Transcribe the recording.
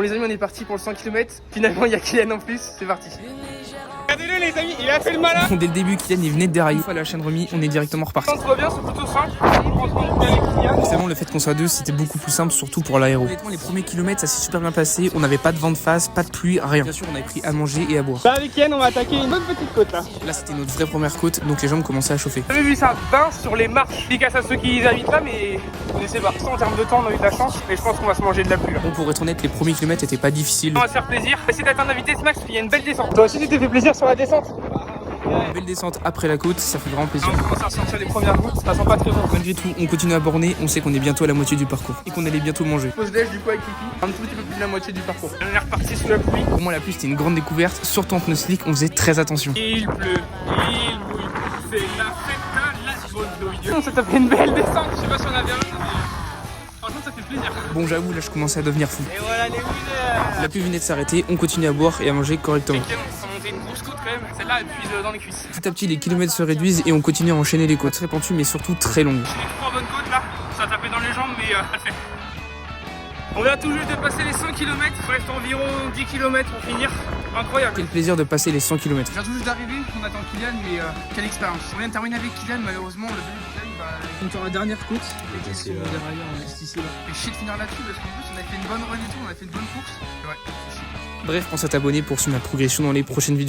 Bon les amis, on est parti pour le 100 km. Finalement il y a Kylian en plus, c'est parti. Regardez-le les amis, il a fait le malin. Dès le début, Kylian il venait de dérailler. À la chaîne remis, on est directement reparti. Ça va bien, c'est plutôt simple. Finalement le fait qu'on soit deux, c'était beaucoup plus simple, surtout pour l'aéro. Honnêtement les premiers kilomètres ça s'est super bien passé. On n'avait pas de vent de face, pas de pluie, rien. Bien sûr on avait pris à manger et à boire. Bah avec Kylian on va attaquer une bonne petite côte là. Là c'était notre vraie première côte, donc les jambes commençaient à chauffer. Vous avez vu ça, 20 sur les marches. Dédicace à ceux qui habitent là, mais on essaie pas. En termes de temps on a eu de la chance, mais je pense qu'on va se manger de la pluie. Bon pour être honnête, les premiers kilomètres étaient pas difficiles. On va se faire plaisir. On va essayer d'atteindre la vitesse max parce qu'il y a une belle descente. Toi aussi tu t'es fait plaisir sur la descente? Une belle descente après la côte, ça fait vraiment plaisir. On commence à ressortir les premières gouttes, ça sent pas très bon. Malgré tout, on continue à borner, on sait qu'on est bientôt à la moitié du parcours et qu'on allait bientôt manger. Pause déj du coup avec Kiki, un petit peu plus de la moitié du parcours. On est reparti sous la pluie. Pour moi la pluie c'était une grande découverte, surtout en pneus slick, on faisait très attention. Il pleut, il mouille, c'est la fête à la grenouille. Ça fait une belle descente, je sais pas si on a bien vu, mais franchement ça fait plaisir. Bon j'avoue là je commençais à devenir fou. Et voilà les winners. La pluie venait de s'arrêter, on continue à boire et à manger correctement. Une grosse côte quand même, celle-là elle puise dans les cuisses. Petit à petit les kilomètres se réduisent et on continue à enchaîner les côtes très pentues mais surtout très longues. J'ai 3 bonnes côtes là, ça a tapé dans les jambes mais ça le fait. On vient tout juste de passer les 100 km, il reste environ 10 km pour finir. Incroyable. Quel plaisir de passer les 100 km. Je viens tout juste d'arriver, on attend Kylian mais quelle expérience. On vient de terminer avec Kylian, malheureusement le début de Kylian on est sur la dernière côte. Et qu'est-ce qu'on va derrière, on reste ici là. Et chier de finir là-dessus parce qu'en plus on a fait une bonne run et tout, on a fait une bonne course. Ouais, c'est chier. Bref, pense à t'abonner pour suivre ma progression dans les prochaines vidéos.